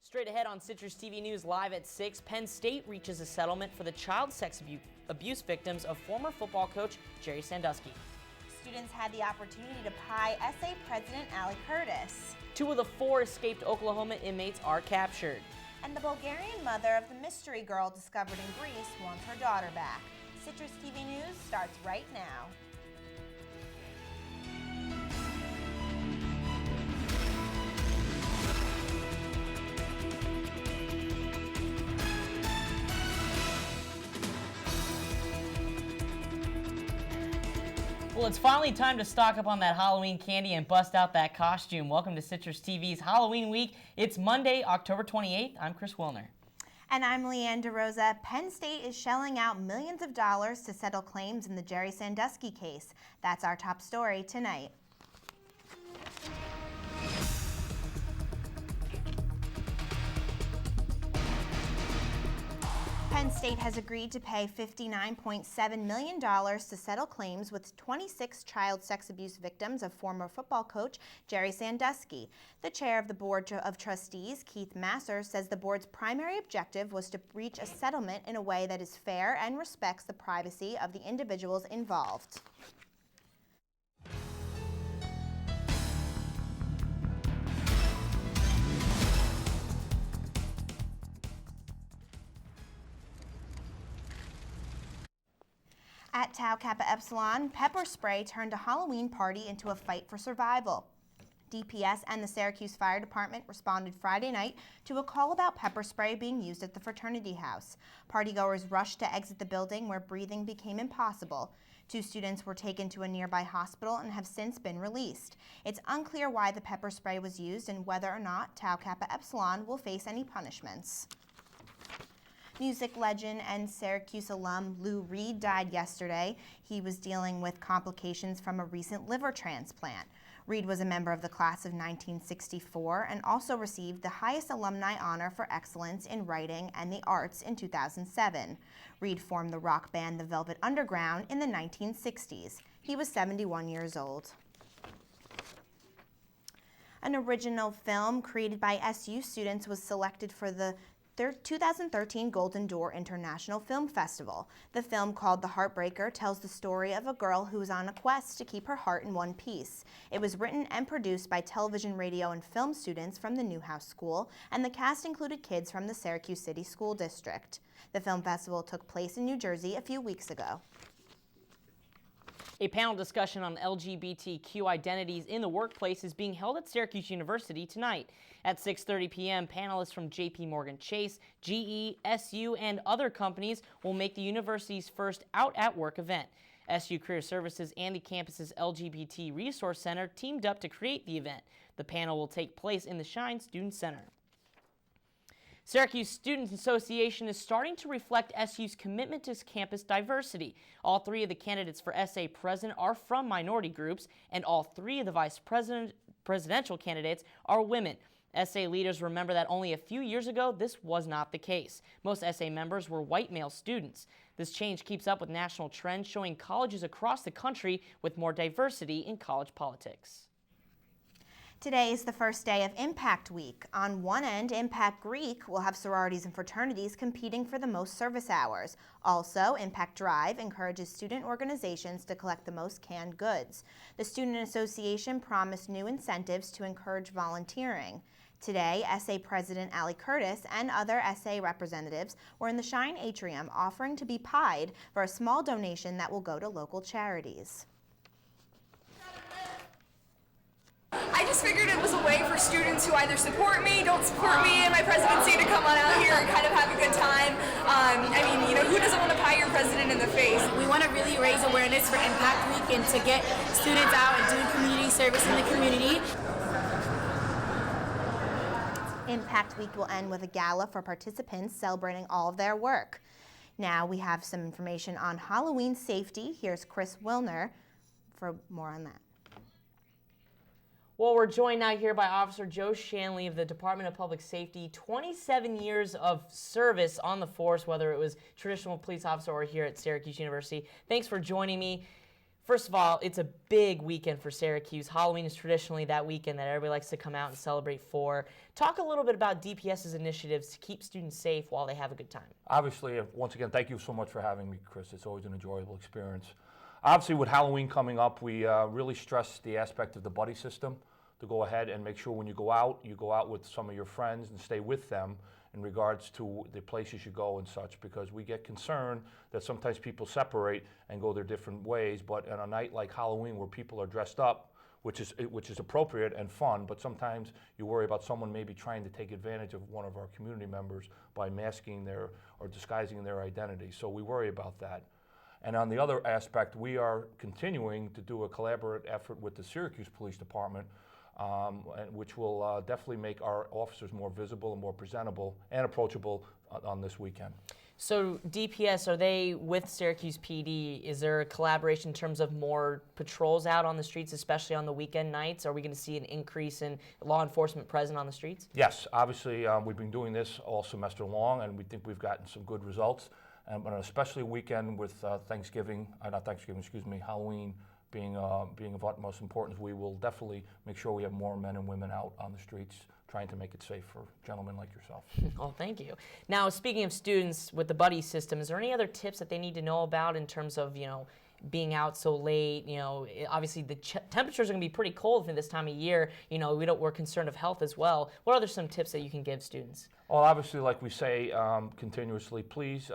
Straight ahead on Citrus TV News live at 6, Penn State reaches a settlement for the child sex abuse victims of former football coach Jerry Sandusky. Students had the opportunity to pie SA President Ali Curtis. 2 of the 4 escaped Oklahoma inmates are captured. And the Bulgarian mother of the mystery girl discovered in Greece wants her daughter back. Citrus TV News starts right now. Well, it's finally time to stock up on that Halloween candy and bust out that costume. Welcome to Citrus TV's Halloween Week. It's Monday, October 28th. I'm Chris Wilner. And I'm Leanne Derose. Penn State is shelling out millions of dollars to settle claims in the Jerry Sandusky case. That's our top story tonight. Penn State has agreed to pay $59.7 million to settle claims with 26 child sex abuse victims of former football coach Jerry Sandusky. The chair of the Board of Trustees, Keith Masser, says the board's primary objective was to reach a settlement in a way that is fair and respects the privacy of the individuals involved. At Tau Kappa Epsilon, pepper spray turned a Halloween party into a fight for survival. DPS and the Syracuse Fire Department responded Friday night to a call about pepper spray being used at the fraternity house. Partygoers rushed to exit the building where breathing became impossible. 2 students were taken to a nearby hospital and have since been released. It's unclear why the pepper spray was used and whether or not Tau Kappa Epsilon will face any punishments. Music legend and Syracuse alum Lou Reed died yesterday. He was dealing with complications from a recent liver transplant. Reed was a member of the class of 1964 and also received the highest alumni honor for excellence in writing and the arts in 2007. Reed formed the rock band The Velvet Underground in the 1960s. He was 71 years old. An original film created by SU students was selected for the 2013 Golden Door International Film Festival. The film, called The Heartbreaker, tells the story of a girl who is on a quest to keep her heart in one piece. It was written and produced by television, radio, and film students from the Newhouse School, and the cast included kids from the Syracuse City School District. The film festival took place in New Jersey a few weeks ago. A panel discussion on LGBTQ identities in the workplace is being held at Syracuse University tonight. At 6:30 p.m., panelists from J.P. Morgan Chase, GE, SU, and other companies will make the university's first Out at Work event. SU Career Services and the campus's LGBT Resource Center teamed up to create the event. The panel will take place in the Shine Student Center. Syracuse Student Association is starting to reflect SU's commitment to campus diversity. All 3 of the candidates for SA President are from minority groups, and all 3 of the presidential candidates are women. SA leaders remember that only a few years ago, this was not the case. Most SA members were white male students. This change keeps up with national trends showing colleges across the country with more diversity in college politics. Today is the first day of Impact Week. On one end, Impact Greek will have sororities and fraternities competing for the most service hours. Also, Impact Drive encourages student organizations to collect the most canned goods. The Student Association promised new incentives to encourage volunteering. Today, SA President Ali Curtis and other SA representatives were in the Shine Atrium offering to be pied for a small donation that will go to local charities. I just figured it was a way for students who either support me, don't support me in my presidency to come on out here and kind of have a good time. Who doesn't want to pie your president in the face? We want to really raise awareness for Impact Week and to get students out and doing community service in the community. Impact Week will end with a gala for participants celebrating all of their work. Now we have some information on Halloween safety. Here's Chris Wilner for more on that. Well, we're joined now here by Officer Joe Shanley of the Department of Public Safety. 27 years of service on the force, whether it was traditional police officer or here at Syracuse University. Thanks for joining me. First of all, it's a big weekend for Syracuse. Halloween is traditionally that weekend that everybody likes to come out and celebrate for. Talk a little bit about DPS's initiatives to keep students safe while they have a good time. Obviously, once again, thank you so much for having me, Chris. It's always an enjoyable experience. Obviously, with Halloween coming up, we really stress the aspect of the buddy system to go ahead and make sure when you go out with some of your friends and stay with them in regards to the places you go and such, because we get concerned that sometimes people separate and go their different ways, but on a night like Halloween where people are dressed up, which is appropriate and fun, but sometimes you worry about someone maybe trying to take advantage of one of our community members by masking or disguising their identity. So we worry about that. And on the other aspect, we are continuing to do a collaborative effort with the Syracuse Police Department, which will definitely make our officers more visible and more presentable and approachable on this weekend. So DPS, are they with Syracuse PD? Is there a collaboration in terms of more patrols out on the streets, especially on the weekend nights? Are we going to see an increase in law enforcement present on the streets? Yes, obviously we've been doing this all semester long, and we think we've gotten some good results. And especially weekend with Halloween being of utmost importance, we will definitely make sure we have more men and women out on the streets trying to make it safe for gentlemen like yourself. Well, thank you. Now, speaking of students with the buddy system, is there any other tips that they need to know about in terms of, being out so late? Obviously the temperatures are going to be pretty cold for this time of year. We're concerned of health as well. What are some tips that you can give students? Well, obviously, like we say continuously, please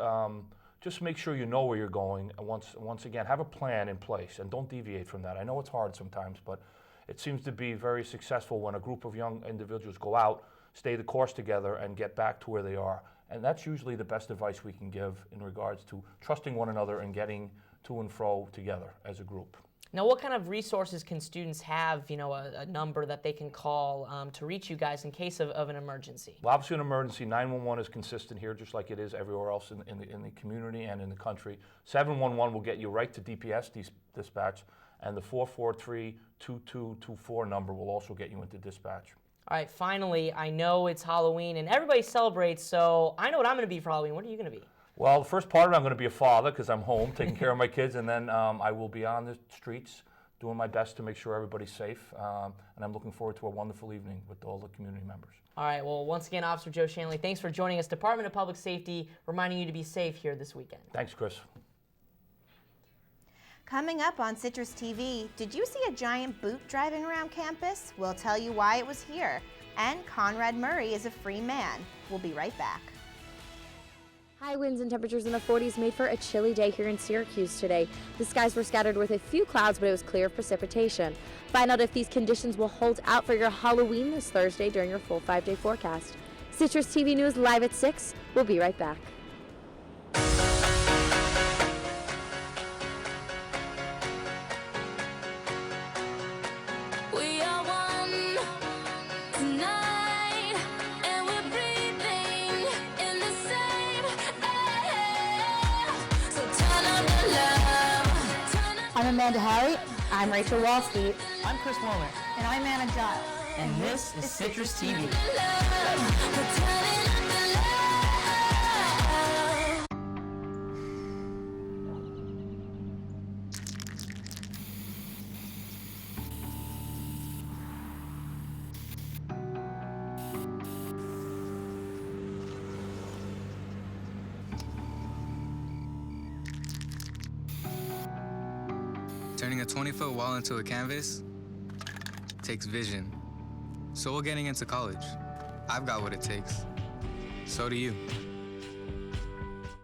just make sure you know where you're going. And once again, have a plan in place and don't deviate from that. I know it's hard sometimes, but it seems to be very successful when a group of young individuals go out, stay the course together, and get back to where they are. And that's usually the best advice we can give in regards to trusting one another and getting to and fro together as a group. Now, what kind of resources can students have, a number that they can call to reach you guys in case of an emergency? Well, obviously an emergency, 911 is consistent here just like it is everywhere else in the community and in the country. 711 will get you right to DPS dispatch, and the 443-2224 number will also get you into dispatch. All right, finally, I know it's Halloween and everybody celebrates, so I know what I'm going to be for Halloween. What are you going to be? Well, the first part of it, I'm going to be a father because I'm home taking care of my kids, and then I will be on the streets doing my best to make sure everybody's safe, and I'm looking forward to a wonderful evening with all the community members. All right, well, once again, Officer Joe Shanley, thanks for joining us. Department of Public Safety reminding you to be safe here this weekend. Thanks, Chris. Coming up on Citrus TV, did you see a giant boot driving around campus? We'll tell you why it was here. And Conrad Murray is a free man. We'll be right back. High winds and temperatures in the 40s made for a chilly day here in Syracuse today. The skies were scattered with a few clouds, but it was clear of precipitation. Find out if these conditions will hold out for your Halloween this Thursday during your full 5-day forecast. Citrus TV News live at 6. We'll be right back. I'm Amanda Harry. I'm Rachel Wallsteed. I'm Chris Wilner. And I'm Anna Giles. And this is Citrus TV. Turning a 20-foot wall into a canvas takes vision. So will getting into college. I've got what it takes. So do you.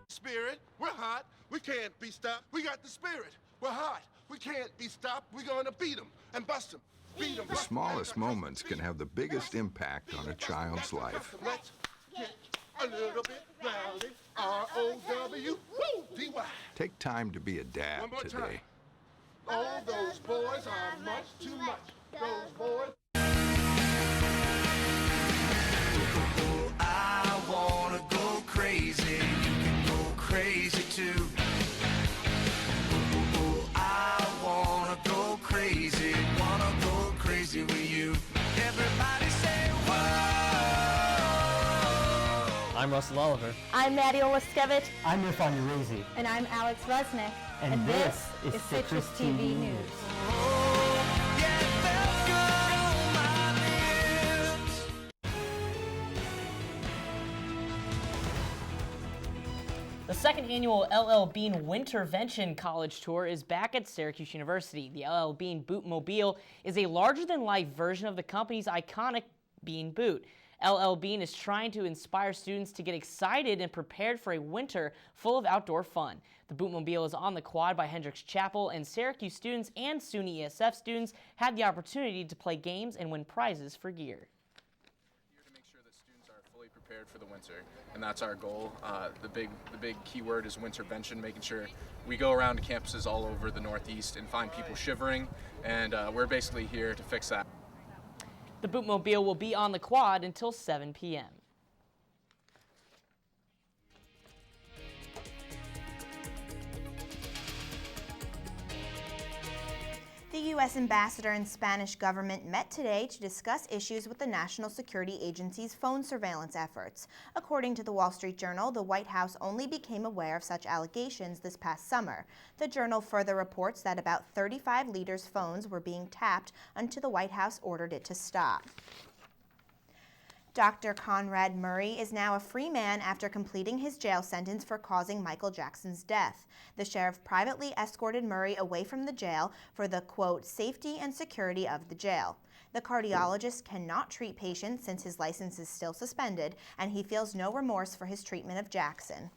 Spirit, we're hot. We can't be stopped. We got the spirit. We're hot. We can't be stopped. We're gonna beat them and bust them. Beat them. The smallest moments can have the biggest impact on a child's life. Let's get a little bit rowdy. R-O-W-D-Y. Take time to be a dad today. All those boys are much too much. Those boys. I wanna go crazy. You can go crazy too. I wanna go crazy. Wanna go crazy with you. Everybody say whoa. I'm Russell Oliver. I'm Maddie Olaskevich. I'm Irfan Urazi. And I'm Alex Resnick. And this is Citrus TV News. The second annual LL Bean Wintervention College Tour is back at Syracuse University. The LL Bean Bootmobile is a larger-than-life version of the company's iconic Bean boot. LL Bean is trying to inspire students to get excited and prepared for a winter full of outdoor fun. The Bootmobile is on the quad by Hendricks Chapel, and Syracuse students and SUNY ESF students had the opportunity to play games and win prizes for gear. Prepared for the winter, and that's our goal. The big key word is wintervention, making sure we go around to campuses all over the Northeast and find people shivering, and we're basically here to fix that. The Bootmobile will be on the quad until 7 p.m. The U.S. ambassador and Spanish government met today to discuss issues with the National Security Agency's phone surveillance efforts. According to the Wall Street Journal, the White House only became aware of such allegations this past summer. The Journal further reports that about 35 leaders' phones were being tapped until the White House ordered it to stop. Dr. Conrad Murray is now a free man after completing his jail sentence for causing Michael Jackson's death. The sheriff privately escorted Murray away from the jail for the, quote, safety and security of the jail. The cardiologist cannot treat patients since his license is still suspended, and he feels no remorse for his treatment of Jackson.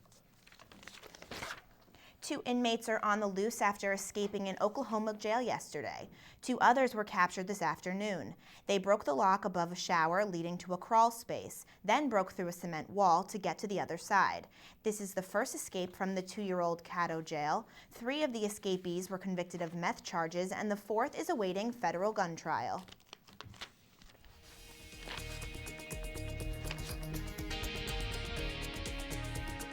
2 inmates are on the loose after escaping an Oklahoma jail yesterday. 2 others were captured this afternoon. They broke the lock above a shower leading to a crawl space, then broke through a cement wall to get to the other side. This is the first escape from the 2-year-old Caddo jail. 3 of the escapees were convicted of meth charges, and the 4th is awaiting federal gun trial.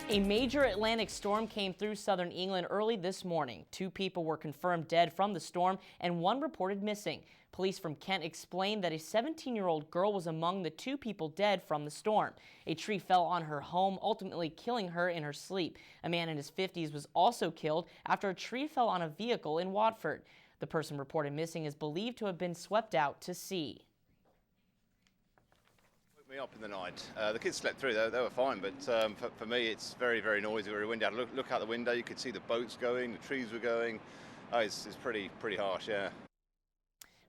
A major Atlantic storm came through southern England early this morning. 2 people were confirmed dead from the storm and 1 reported missing. Police from Kent explained that a 17-year-old girl was among the 2 people dead from the storm. A tree fell on her home, ultimately killing her in her sleep. A man in his 50s was also killed after a tree fell on a vehicle in Watford. The person reported missing is believed to have been swept out to sea. Me up in the night. The kids slept through, they were fine, but for me it's very, very noisy, very windy. Look out the window, you could see the boats going, the trees were going. Oh, it's pretty harsh, yeah.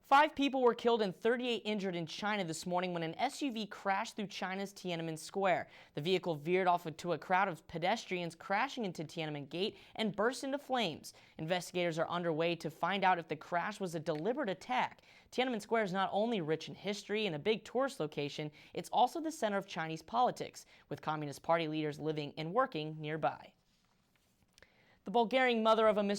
5 people were killed and 38 injured in China this morning when an SUV crashed through China's Tiananmen Square. The vehicle veered off into a crowd of pedestrians, crashing into Tiananmen Gate and burst into flames. Investigators are underway to find out if the crash was a deliberate attack. Tiananmen Square is not only rich in history and a big tourist location, it's also the center of Chinese politics, with Communist Party leaders living and working nearby. The Bulgarian mother of a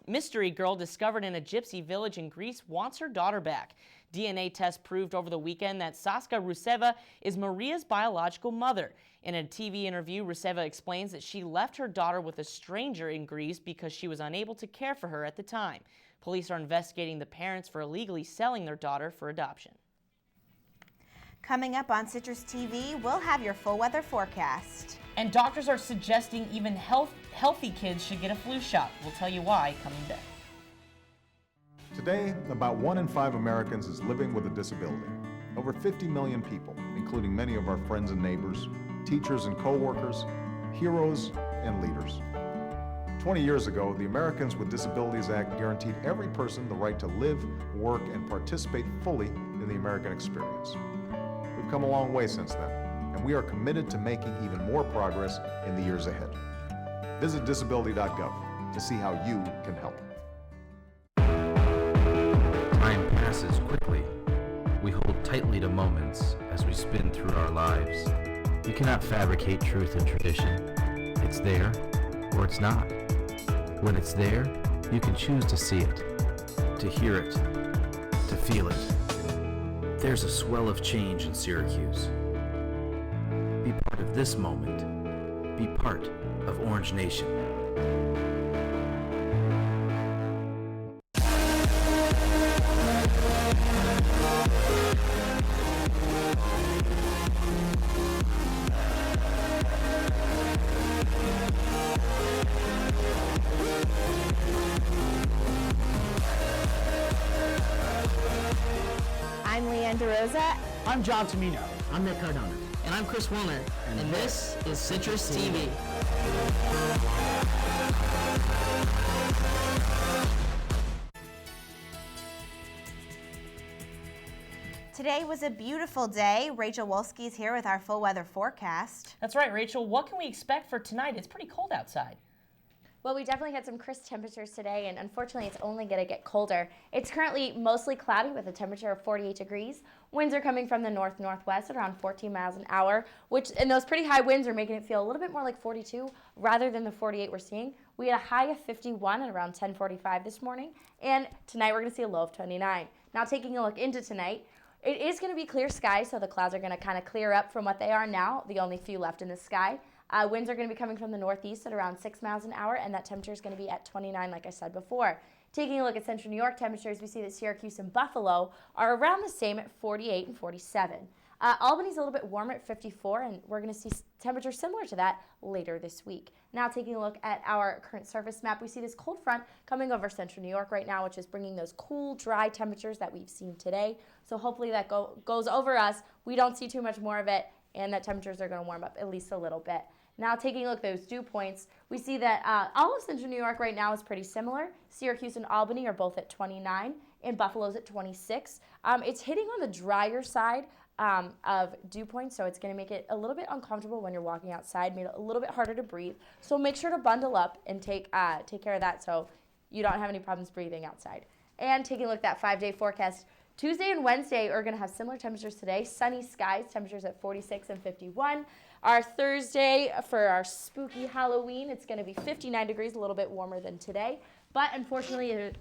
mystery girl discovered in a gypsy village in Greece wants her daughter back. DNA tests proved over the weekend that Saska Ruseva is Maria's biological mother. In a TV interview, Ruseva explains that she left her daughter with a stranger in Greece because she was unable to care for her at the time. Police are investigating the parents for illegally selling their daughter for adoption. Coming up on Citrus TV, we'll have your full weather forecast. And doctors are suggesting even healthy kids should get a flu shot. We'll tell you why coming back. Today, about 1 in 5 Americans is living with a disability. Over 50 million people, including many of our friends and neighbors, teachers and co-workers, heroes and leaders. 20 years ago, the Americans with Disabilities Act guaranteed every person the right to live, work, and participate fully in the American experience. We've come a long way since then, and we are committed to making even more progress in the years ahead. Visit disability.gov to see how you can help. Time passes quickly. We hold tightly to moments as we spin through our lives. You cannot fabricate truth and tradition. It's there, or it's not. When it's there, you can choose to see it, to hear it, to feel it. There's a swell of change in Syracuse. Be part of this moment. Be part of Orange Nation. Leanne Derose. I'm John Tamino. I'm Nick Cardona. And I'm Chris Wilner. And this is Citrus TV. Today was a beautiful day. Rachel Wolski is here with our full weather forecast. That's right, Rachel. What can we expect for tonight? It's pretty cold outside. Well, we definitely had some crisp temperatures today, and unfortunately, it's only going to get colder. It's currently mostly cloudy with a temperature of 48 degrees. Winds are coming from the north-northwest at around 14 miles an hour, and those pretty high winds are making it feel a little bit more like 42 rather than the 48 we're seeing. We had a high of 51 at around 10:45 this morning, and tonight we're going to see a low of 29. Now, taking a look into tonight, it is going to be clear skies, so the clouds are going to kind of clear up from what they are now, the only few left in the sky. Winds are going to be coming from the northeast at around 6 miles an hour, and that temperature is going to be at 29, like I said before. Taking a look at central New York temperatures, we see that Syracuse and Buffalo are around the same at 48 and 47. Albany's a little bit warmer at 54, and we're going to see temperatures similar to that later this week. Now, taking a look at our current surface map, we see this cold front coming over central New York right now, which is bringing those cool, dry temperatures that we've seen today. So hopefully that goes over us. We don't see too much more of it, and that temperatures are going to warm up at least a little bit. Now, taking a look at those dew points, we see that all of central New York right now is pretty similar. Syracuse and Albany are both at 29, and Buffalo's at 26. It's hitting on the drier side of dew points, so it's going to make it a little bit uncomfortable when you're walking outside, made it a little bit harder to breathe. So make sure to bundle up and take care of that so you don't have any problems breathing outside. And taking a look at that 5-day forecast, Tuesday and Wednesday are going to have similar temperatures today. Sunny skies, temperatures at 46 and 51. Our Thursday, for our spooky Halloween, it's going to be 59 degrees, a little bit warmer than today. But unfortunately,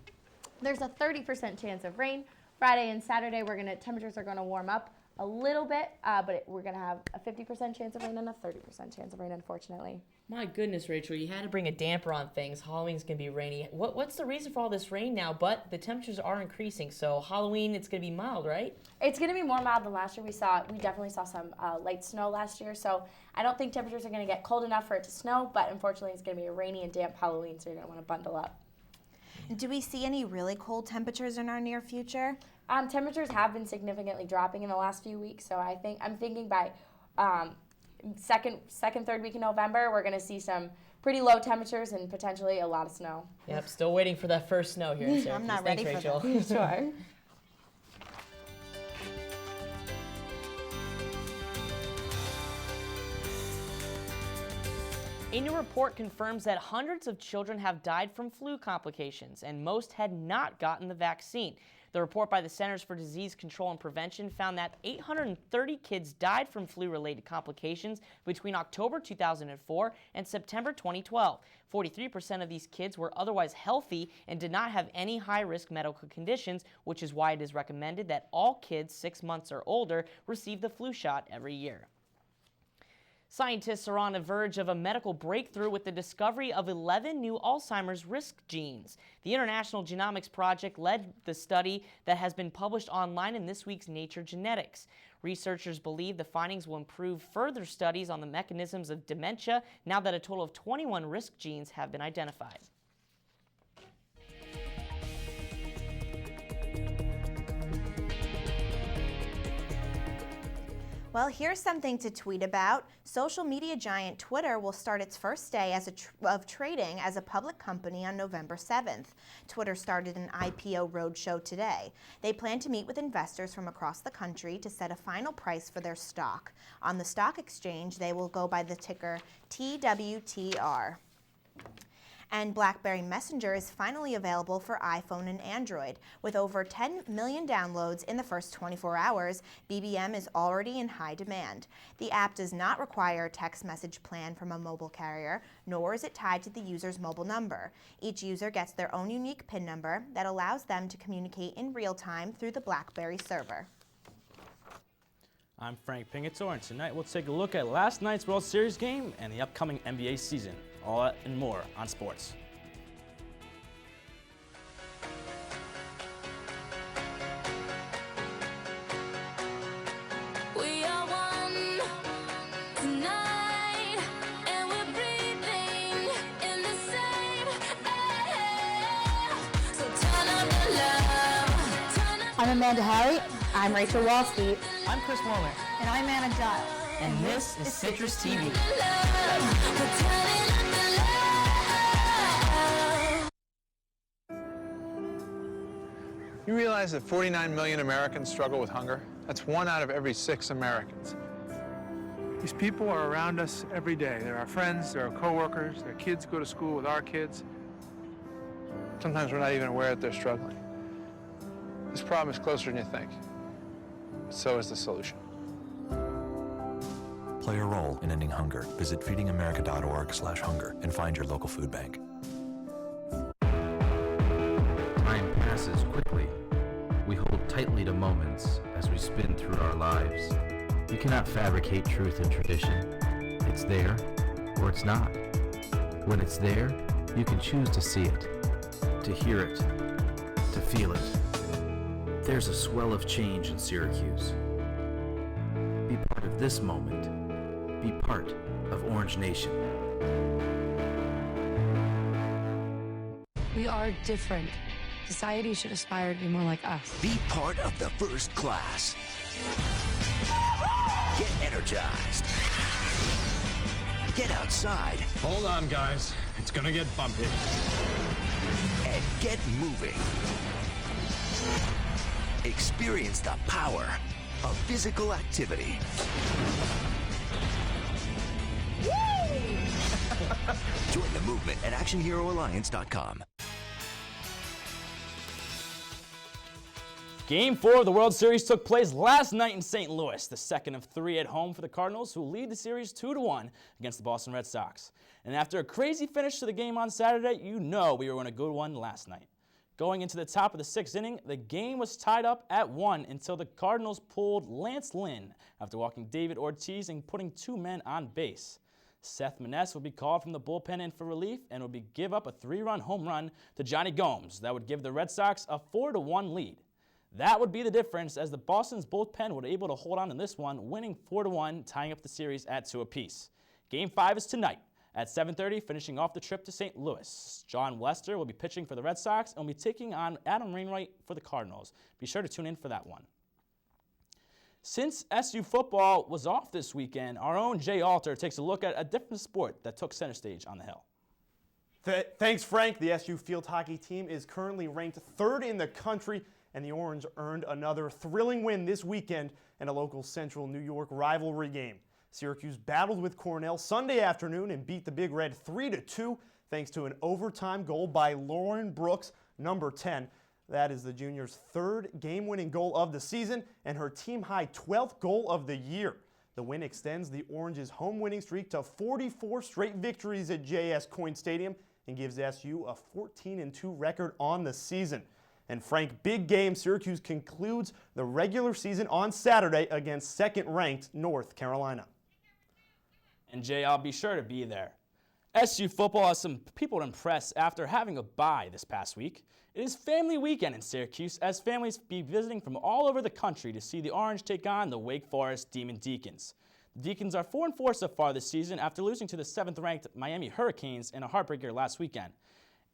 there's a 30% chance of rain. Friday and Saturday, temperatures are going to warm up a little bit, but we're going to have a 50% chance of rain and a 30% chance of rain, unfortunately. My goodness, Rachel, you had to bring a damper on things. Halloween's going to be rainy. What's the reason for all this rain now? But the temperatures are increasing, so Halloween, it's going to be mild, right? It's going to be more mild than last year. We definitely saw some light snow last year, so I don't think temperatures are going to get cold enough for it to snow, but unfortunately it's going to be a rainy and damp Halloween, so you're going to want to bundle up. Do we see any really cold temperatures in our near future? Temperatures have been significantly dropping in the last few weeks, so I'm thinking by second, third week in November, we're going to see some pretty low temperatures and potentially a lot of snow. Yep, still waiting for that first snow here in Syracuse. I'm not Thanks, ready Rachel. for that. Sure. A new report confirms that hundreds of children have died from flu complications, and most had not gotten the vaccine. The report by the Centers for Disease Control and Prevention found that 830 kids died from flu-related complications between October 2004 and September 2012. 43% of these kids were otherwise healthy and did not have any high-risk medical conditions, which is why it is recommended that all kids 6 months or older receive the flu shot every year. Scientists are on the verge of a medical breakthrough with the discovery of 11 new Alzheimer's risk genes. The International Genomics Project led the study that has been published online in this week's Nature Genetics. Researchers believe the findings will improve further studies on the mechanisms of dementia now that a total of 21 risk genes have been identified. Well, here's something to tweet about. Social media giant Twitter will start its first day of trading as a public company on November 7th. Twitter started an IPO roadshow today. They plan to meet with investors from across the country to set a final price for their stock. On the stock exchange, they will go by the ticker TWTR. And BlackBerry Messenger is finally available for iPhone and Android. With over 10 million downloads in the first 24 hours, BBM is already in high demand. The app does not require a text message plan from a mobile carrier, nor is it tied to the user's mobile number. Each user gets their own unique PIN number that allows them to communicate in real time through the BlackBerry server. I'm Frank Pingator, and tonight we'll take a look at last night's World Series game and the upcoming NBA season. All that and more on sports. We are one tonight, and we're breathing in the same air. So turn up the love. I'm Amanda Harry. I'm Rachel Wallspeed. I'm Chris Wilner. And I'm Anna Giles. And this is Citrus TV. You realize that 49 million Americans struggle with hunger? That's 1 out of every 6 Americans. These people are around us every day. They're our friends, they're our coworkers, their kids go to school with our kids. Sometimes we're not even aware that they're struggling. This problem is closer than you think. But so is the solution. Play a role in ending hunger. Visit feedingamerica.org/hunger and find your local food bank. Time passes quickly. We hold tightly to moments as we spin through our lives. You cannot fabricate truth and tradition. It's there, or it's not. When it's there, you can choose to see it, to hear it, to feel it. There's a swell of change in Syracuse. Be part of this moment. Be part of Orange Nation. We are different. Society should aspire to be more like us. Be part of the first class. Get energized. Get outside. Hold on, guys. It's gonna get bumpy. And get moving. Experience the power of physical activity. Join the movement at ActionHeroAlliance.com. Game 4 of the World Series took place last night in St. Louis, the second of 3 at home for the Cardinals, who lead the series 2-1 against the Boston Red Sox. And after a crazy finish to the game on Saturday, you know we were in a good one last night. Going into the top of the 6th inning, the game was tied up at 1 until the Cardinals pulled Lance Lynn after walking David Ortiz and putting 2 men on base. Seth Maness would be called from the bullpen in for relief and would give up a 3-run home run to Johnny Gomes that would give the Red Sox a 4-1 lead. That would be the difference, as the Boston's bullpen were able to hold on in this one, winning 4-1, tying up the series at 2 apiece. Game 5 is tonight at 7:30, finishing off the trip to St. Louis. John Lester will be pitching for the Red Sox and will be taking on Adam Wainwright for the Cardinals. Be sure to tune in for that one. Since SU football was off this weekend, our own Jay Alter takes a look at a different sport that took center stage on the Hill. Thanks, Frank. The SU field hockey team is currently ranked 3rd in the country, and the Orange earned another thrilling win this weekend in a local Central New York rivalry game. Syracuse battled with Cornell Sunday afternoon and beat the Big Red 3-2 thanks to an overtime goal by Lauren Brooks, number 10. That is the junior's 3rd game-winning goal of the season and her team-high 12th goal of the year. The win extends the Orange's home winning streak to 44 straight victories at JS Coyne Stadium and gives SU a 14-2 record on the season. And Frank, big game. Syracuse concludes the regular season on Saturday against 2nd-ranked North Carolina. And Jay, I'll be sure to be there. SU football has some people to impress after having a bye this past week. It is family weekend in Syracuse as families be visiting from all over the country to see the Orange take on the Wake Forest Demon Deacons. The Deacons are 4-4 so far this season after losing to the 7th-ranked Miami Hurricanes in a heartbreaker last weekend.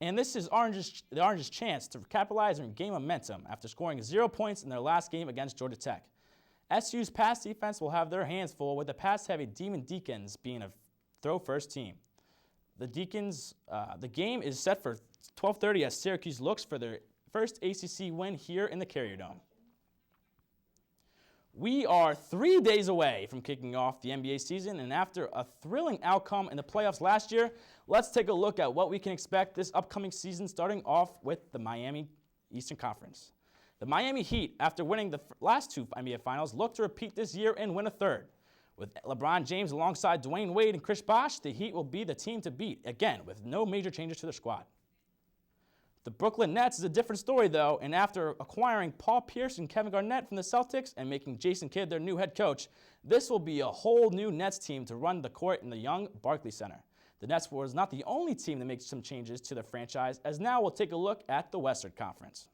And this is the Orange's chance to capitalize and gain momentum after scoring 0 points in their last game against Georgia Tech. SU's pass defense will have their hands full with the pass-heavy Demon Deacons being a throw-first team. The Deacons, the game is set for 12:30 as Syracuse looks for their first ACC win here in the Carrier Dome. We are 3 days away from kicking off the NBA season, and after a thrilling outcome in the playoffs last year, let's take a look at what we can expect this upcoming season, starting off with the Miami Eastern Conference. The Miami Heat, after winning the last 2 NBA Finals, look to repeat this year and win a 3rd. With LeBron James alongside Dwayne Wade and Chris Bosh, the Heat will be the team to beat, again, with no major changes to their squad. The Brooklyn Nets is a different story, though, and after acquiring Paul Pierce and Kevin Garnett from the Celtics and making Jason Kidd their new head coach, this will be a whole new Nets team to run the court in the young Barclays Center. The Nets was not the only team to make some changes to their franchise, as now we'll take a look at the Western Conference.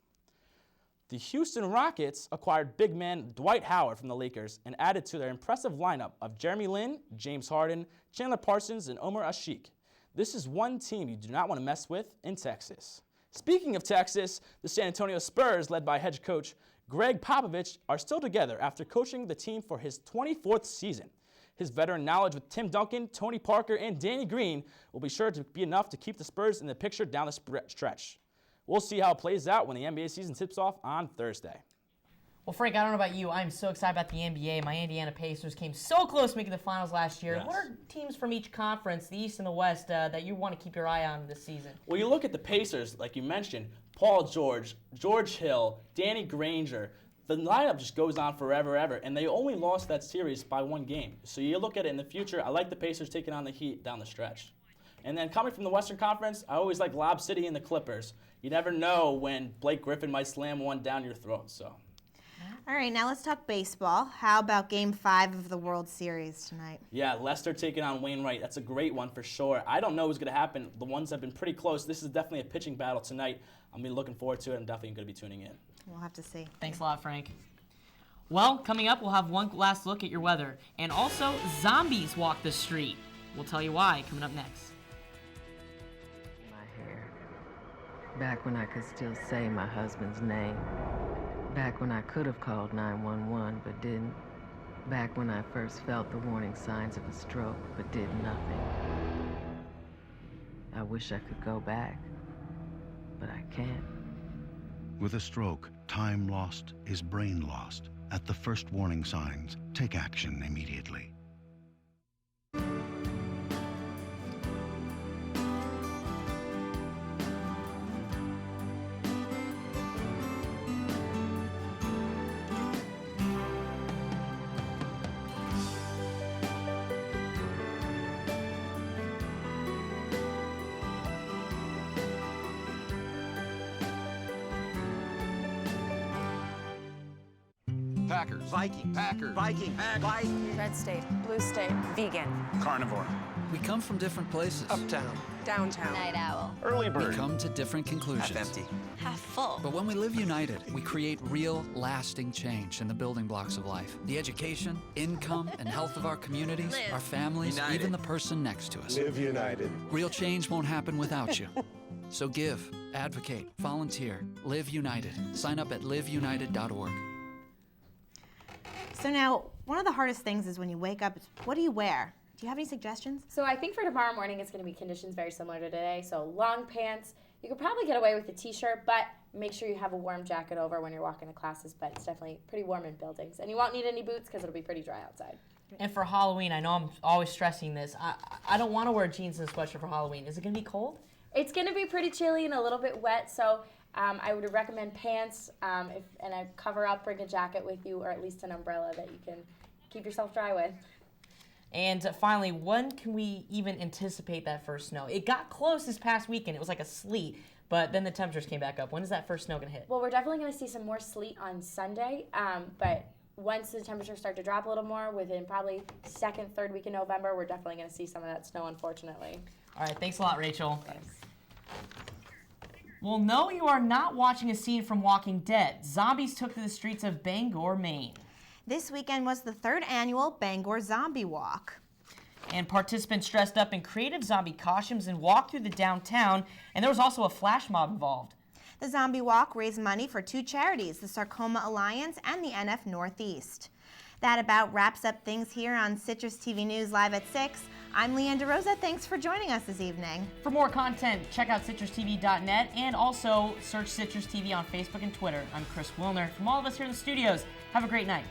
The Houston Rockets acquired big man Dwight Howard from the Lakers and added to their impressive lineup of Jeremy Lin, James Harden, Chandler Parsons, and Omer Asik. This is one team you do not want to mess with in Texas. Speaking of Texas, the San Antonio Spurs, led by head coach Greg Popovich are still together after coaching the team for his 24th season. His veteran knowledge with Tim Duncan, Tony Parker, and Danny Green will be sure to be enough to keep the Spurs in the picture down the stretch. We'll see how it plays out when the NBA season tips off on Thursday. Well, Frank, I don't know about you. I'm so excited about the NBA. My Indiana Pacers came so close to making the finals last year. Yes. What are teams from each conference, the East and the West, that you want to keep your eye on this season? Well, you look at the Pacers, like you mentioned, Paul George, George Hill, Danny Granger. The lineup just goes on forever, and they only lost that series by 1 game. So you look at it in the future, I like the Pacers taking on the Heat down the stretch. And then coming from the Western Conference, I always like Lob City and the Clippers. You never know when Blake Griffin might slam one down your throat, so. All right, now let's talk baseball. How about Game 5 of the World Series tonight? Yeah, Leicester taking on Wainwright. That's a great one for sure. I don't know what's going to happen. The ones have been pretty close. This is definitely a pitching battle tonight. I'm looking forward to it. I'm definitely going to be tuning in. We'll have to see. Thanks a lot, Frank. Well, coming up, we'll have one last look at your weather. And also, zombies walk the street. We'll tell you why coming up next. My hair. Back when I could still say my husband's name. Back when I could have called 911 but didn't. Back when I first felt the warning signs of a stroke but did nothing. I wish I could go back, but I can't. With a stroke, time lost is brain lost. At the first warning signs, take action immediately. Packers. Viking. Packers. Viking. Viking. Red state. Blue state. Vegan. Carnivore. We come from different places. Uptown. Downtown. Night owl. Early bird. We come to different conclusions. Half empty. Half full. But when we live united, we create real, lasting change in the building blocks of life. The education, income, and health of our communities, Live. our families, United. even the person next to us. Live united. Real change won't happen without you. So give, advocate, volunteer, live united. Sign up at liveunited.org. So now, one of the hardest things is when you wake up, what do you wear? Do you have any suggestions? So I think for tomorrow morning, it's going to be conditions very similar to today. So long pants. You could probably get away with a t-shirt, but make sure you have a warm jacket over when you're walking to classes. But it's definitely pretty warm in buildings. And you won't need any boots because it'll be pretty dry outside. And for Halloween, I know I'm always stressing this. I don't want to wear jeans and a sweatshirt for Halloween. Is it going to be cold? It's going to be pretty chilly and a little bit wet, so I would recommend pants and a cover up, bring a jacket with you, or at least an umbrella that you can keep yourself dry with. And finally, when can we even anticipate that first snow? It got close this past weekend. It was like a sleet, but then the temperatures came back up. When is that first snow going to hit? Well, we're definitely going to see some more sleet on Sunday, but once the temperatures start to drop a little more, within probably second, third week in November, we're definitely going to see some of that snow, unfortunately. All right, thanks a lot, Rachel. Thanks. Well, no, you are not watching a scene from Walking Dead. Zombies took to the streets of Bangor, Maine. This weekend was the 3rd annual Bangor Zombie Walk. And participants dressed up in creative zombie costumes and walked through the downtown, and there was also a flash mob involved. The Zombie Walk raised money for 2 charities, the Sarcoma Alliance and the NF Northeast. That about wraps up things here on Citrus TV News Live at 6. I'm Leanne Derose. Thanks for joining us this evening. For more content, check out CitrusTV.net and also search Citrus TV on Facebook and Twitter. I'm Chris Wilner. From all of us here in the studios, have a great night.